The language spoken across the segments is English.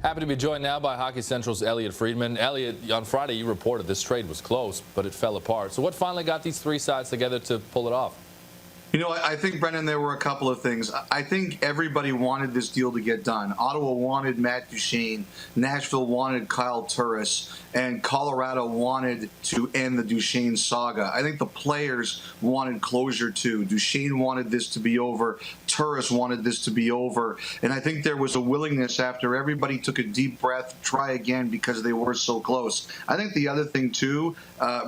Happy to be joined now by Hockey Central's Elliotte Friedman. Elliotte, on Friday you reported this trade was close, but it fell apart. So what finally got these three sides together to pull it off? You know, I think, Brendan, there were a couple of things. I think everybody wanted this deal to get done. Ottawa wanted Matt Duchene, Nashville wanted Kyle Turris, and Colorado wanted to end the Duchene saga. I think the players wanted closure too. Duchene wanted this to be over. Turris wanted this to be over. And I think there was a willingness after everybody took a deep breath to try again because they were so close. I think the other thing too,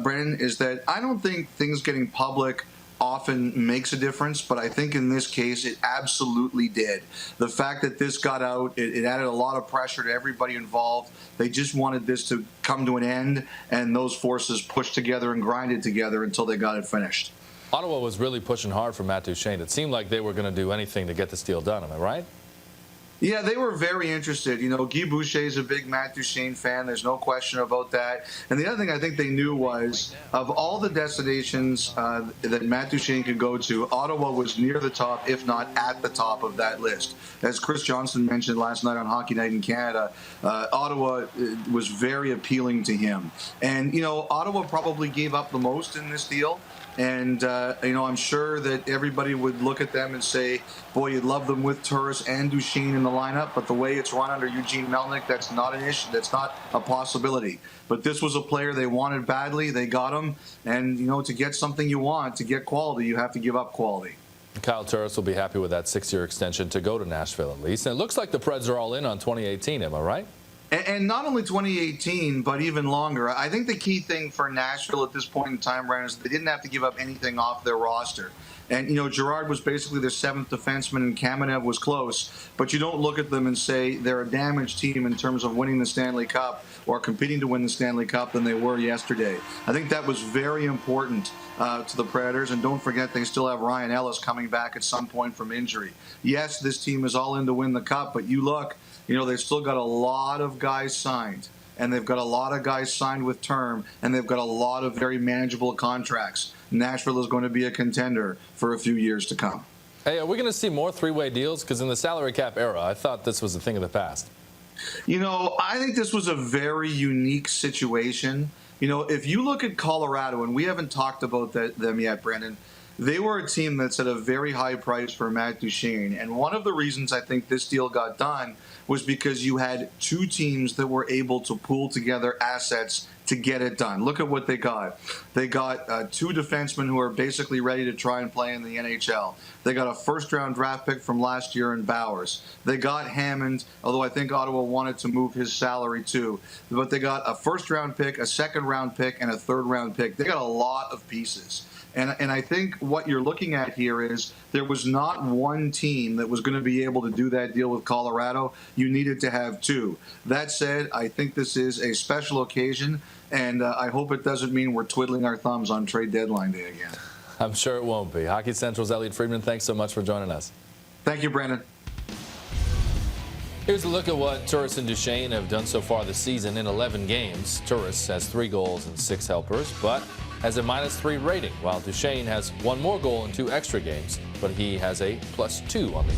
Brendan, is that I don't think things getting public often makes a difference, but I think in this case it absolutely did. The fact that this got out, it added a lot of pressure to everybody involved. They just wanted this to come to an end, and those forces pushed together and grinded together until they got it finished. Ottawa was really pushing hard for Matt Duchene. It seemed like they were going to do anything to get this deal done. Am I right? Yeah, they were very interested. You know, Guy Boucher is a big Matt Duchene fan. There's no question about that. And the other thing I think they knew was, of all the destinations that Matt Duchene could go to, Ottawa was near the top, if not at the top of that list. As Chris Johnson mentioned last night on Hockey Night in Canada, Ottawa was very appealing to him. And, you know, Ottawa probably gave up the most in this deal. And, you know, I'm sure that everybody would look at them and say, boy, you'd love them with Turris and Duchene in the lineup. But the way it's run under Eugene Melnyk, that's not an issue. That's not a possibility. But this was a player they wanted badly. They got him. And, you know, to get something you want, to get quality, you have to give up quality. Kyle Turris will be happy with that 6-year extension to go to Nashville at least. And it looks like the Preds are all in on 2018. Am I right? And not only 2018, but even longer. I think the key thing for Nashville at this point in time, Brandon, is they didn't have to give up anything off their roster. And, you know, Girard was basically their seventh defenseman, and Kamenev was close. But you don't look at them and say they're a damaged team in terms of winning the Stanley Cup or competing to win the Stanley Cup than they were yesterday. I think that was very important to the Predators. And don't forget, they still have Ryan Ellis coming back at some point from injury. Yes, this team is all in to win the Cup, but you look, you know, they've still got a lot of guys signed, and they've got a lot of guys signed with term, and they've got a lot of very manageable contracts. Nashville is going to be a contender for a few years to come. Hey, are we going to see more three-way deals? Because in the salary cap era, I thought this was a thing of the past. You know, I think this was a very unique situation. You know, if you look at Colorado, and we haven't talked about them yet, Brendan, they were a team that set a very high price for Matt Duchene. And one of the reasons I think this deal got done was because you had two teams that were able to pool together assets to get it done. Look at what they got. They got two defensemen who are basically ready to try and play in the NHL. They got a first-round draft pick from last year in Bowers. They got Hammond, although I think Ottawa wanted to move his salary too. But they got a first-round pick, a second-round pick, and a third-round pick. They got a lot of pieces. And I think what you're looking at here is there was not one team that was going to be able to do that deal with Colorado. You needed to have two. That said, I think this is a special occasion, and I hope it doesn't mean we're twiddling our thumbs on trade deadline day again. I'm sure it won't be. Hockey Central's Elliotte Friedman, thanks so much for joining us. Thank you, Brandon. Here's a look at what Turris and Duchene have done so far this season in 11 games. Turris has 3 goals and 6 helpers, but has a -3 rating, while Duchene has 1 more goal in 2 extra games, but he has a +2 on the